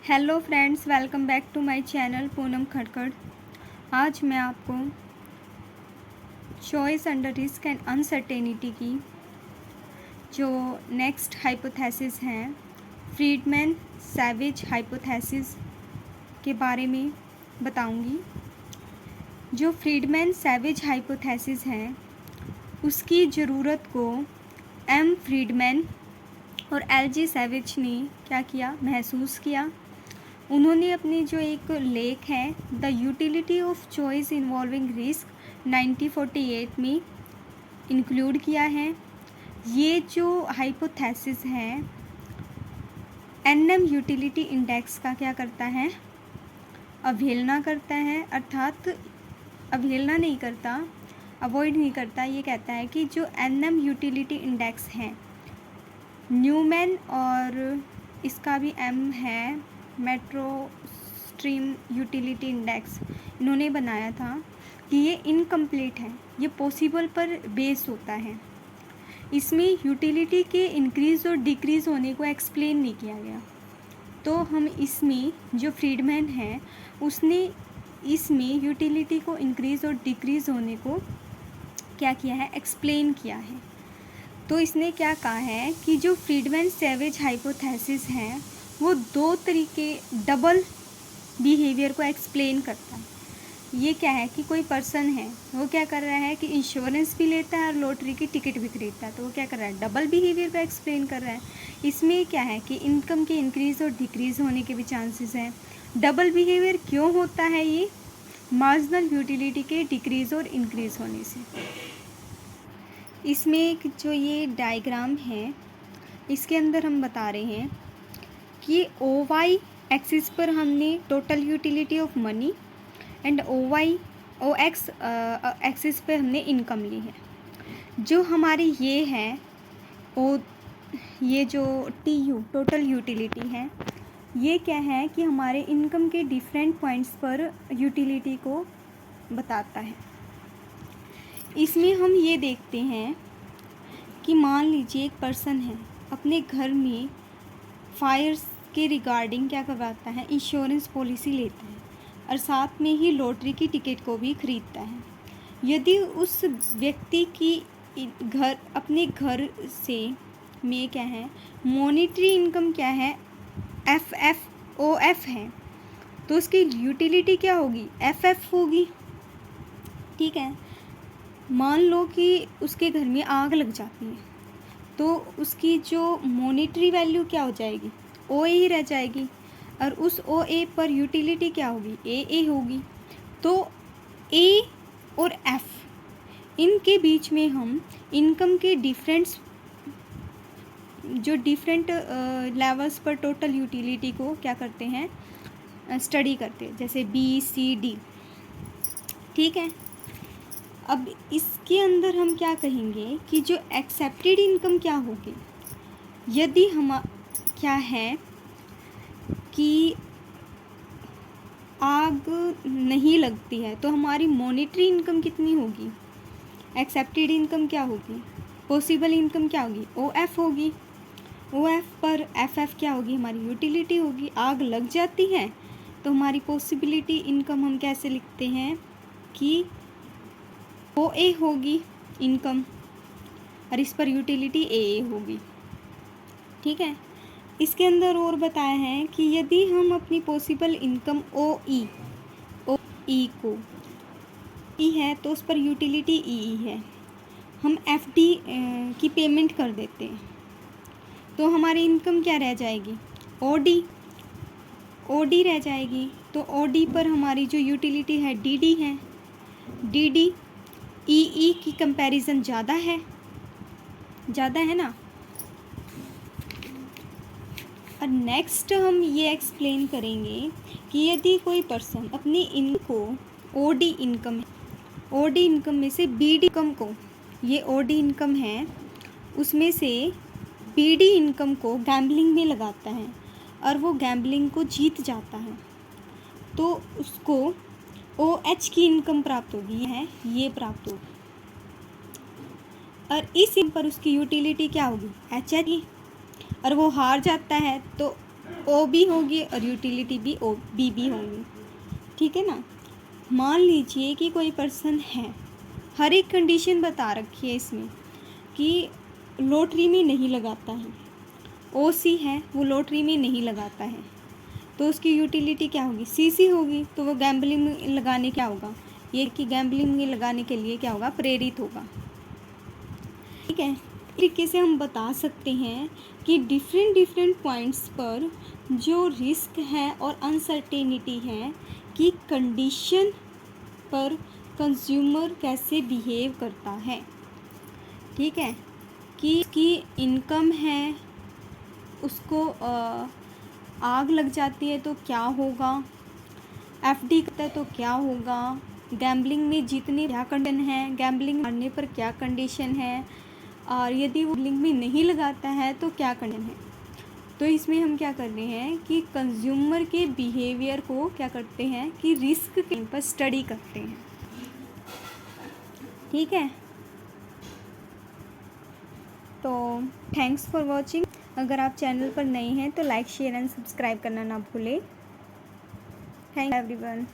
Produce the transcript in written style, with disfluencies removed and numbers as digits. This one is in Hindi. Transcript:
Hello friends, welcome back to my channel Poonam Khatkhad. आज मैं आपको choice under risk and uncertainty की जो नेक्स्ट हाइपोथेसिस हैं, फ्रीडमैन सैविज हाइपोथेसिस के बारे में बताऊंगी। जो फ्रीडमैन सैविज हाइपोथेसिस है उसकी ज़रूरत को एम फ्रीडमैन और एल.जी. सैविज ने क्या किया, महसूस किया। उन्होंने अपनी जो एक लेख है the utility of choice involving risk 1948 में इंक्लूड किया है। ये जो हाइपोथेसिस है एनएम यूटिलिटी इंडेक्स का क्या करता है, अवहेलना करता है, अर्थात अवहेलना नहीं करता, अवॉइड नहीं करता। ये कहता है कि जो एनएम यूटिलिटी इंडेक्स है न्यूमैन और इसका भी एम है मेट्रो स्ट्रीम यूटिलिटी इंडेक्स, इन्होंने बनाया था कि ये इनकम्प्लीट है, ये पॉसिबल पर बेस्ड होता है। इसमें यूटिलिटी के इंक्रीज़ और डिक्रीज़ होने को एक्सप्लेन नहीं किया गया। तो हम इसमें जो फ्रीडमैन है उसने इसमें यूटिलिटी को इंक्रीज़ और डिक्रीज़ होने को क्या किया है, एक्सप्लेन किया है। तो इसने क्या कहा है कि जो फ्रीडमैन सैविज हाइपोथेसिस है वो दो तरीके डबल बिहेवियर को एक्सप्लेन करता है। ये क्या है कि कोई पर्सन है, वो क्या कर रहा है कि इंश्योरेंस भी लेता है और लॉटरी की टिकट भी खरीदता है, तो वो क्या कर रहा है, डबल बिहेवियर को एक्सप्लेन कर रहा है। इसमें क्या है कि इनकम के इंक्रीज़ और डिक्रीज़ होने के भी चांसेस हैं। डबल बिहेवियर क्यों होता है, ये मार्जिनल यूटिलिटी के डिक्रीज़ और इंक्रीज़ होने से। इसमें एक जो ये डायग्राम है इसके अंदर हम बता रहे हैं कि ओ वाई एक्सिस पर हमने total utility of money and O X axis पे हमने इनकम ली है। जो हमारी ये है ये जो टी यू टोटल यूटिलिटी है, ये क्या है कि हमारे इनकम के डिफरेंट पॉइंट्स पर यूटिलिटी को बताता है। इसमें हम ये देखते हैं कि मान लीजिए एक पर्सन है, अपने घर में फायर्स के रिगार्डिंग क्या करवाता है, इंश्योरेंस पॉलिसी लेता है और साथ में ही लॉटरी की टिकट को भी खरीदता है। यदि उस व्यक्ति की अपने घर से में क्या है, मॉनेटरी इनकम क्या है, FFOF है, तो उसकी यूटिलिटी क्या होगी, FF होगी। ठीक है, मान लो कि उसके घर में आग लग जाती है तो उसकी जो मॉनेटरी वैल्यू क्या हो जाएगी, OA ही रह जाएगी, और उस OA पर यूटिलिटी क्या होगी, AA होगी। तो A और F इनके बीच में हम इनकम के डिफरेंट लेवल्स पर टोटल यूटिलिटी को क्या करते हैं, स्टडी करते हैं, जैसे BCD। ठीक है, अब इसके अंदर हम क्या कहेंगे कि जो एक्सेप्टेड इनकम क्या होगी, यदि हम क्या है कि आग नहीं लगती है तो हमारी मॉनेटरी इनकम कितनी होगी, एक्सेप्टेड इनकम क्या होगी, पॉसिबल इनकम क्या होगी, OF होगी। OF पर FF क्या होगी, हमारी यूटिलिटी होगी। आग लग जाती है तो हमारी पॉसिबिलिटी इनकम हम कैसे लिखते हैं कि OA होगी इनकम, और इस पर यूटिलिटी AA होगी। ठीक है, इसके अंदर और बताया है कि यदि हम अपनी पॉसिबल इनकम OE को E है तो उस पर यूटिलिटी EE है, हम FD की पेमेंट कर देते हैं तो हमारी इनकम क्या रह जाएगी, OD रह जाएगी। तो OD पर हमारी जो यूटिलिटी है DD है, DD EE की कंपैरिजन ज़्यादा है ना। और नेक्स्ट हम ये एक्सप्लेन करेंगे कि यदि कोई पर्सन अपनी इनकम OD इनकम में से BD इनकम को, ये OD इनकम है, उसमें से BD इनकम को गैम्बलिंग में लगाता है और वो गैम्बलिंग को जीत जाता है तो उसको OH की इनकम प्राप्त होगी, ये प्राप्त होगी। और इस पर उसकी यूटिलिटी क्या होगी, HH। और वो हार जाता है तो ओ भी होगी और यूटिलिटी भी ओ बी होगी, ठीक है ना। मान लीजिए कि कोई पर्सन है, हर एक कंडीशन बता रखी है इसमें कि लॉटरी में नहीं लगाता है, ओ सी है वो लॉटरी में नहीं लगाता है, तो उसकी यूटिलिटी क्या होगी, सी सी होगी। तो वो गैम्बलिंग में लगाने क्या होगा, ये कि गैम्बलिंग में लगाने के लिए क्या होगा, प्रेरित होगा, ठीक है। तरीके से हम बता सकते हैं कि डिफरेंट पॉइंट्स पर जो रिस्क है और अनसर्टेनिटी है कि कंडीशन पर कंज्यूमर कैसे बिहेव करता है, ठीक है। कि इनकम है, उसको आग लग जाती है तो क्या होगा, एफडी करता है तो क्या होगा, गैम्बलिंग में जीतने क्या कंडीशन है, गैम्बलिंग हारने पर क्या कंडीशन है, और यदि वो गैम्बलिंग में नहीं लगाता है तो क्या कंडीशन है। तो इसमें हम क्या कर रहे हैं कि कंज्यूमर के बिहेवियर को क्या करते हैं कि रिस्क के पर स्टडी करते हैं, ठीक है। तो थैंक्स फॉर वॉचिंग। अगर आप चैनल पर नए हैं तो लाइक शेयर एंड सब्सक्राइब करना ना भूलें। Thank you everyone.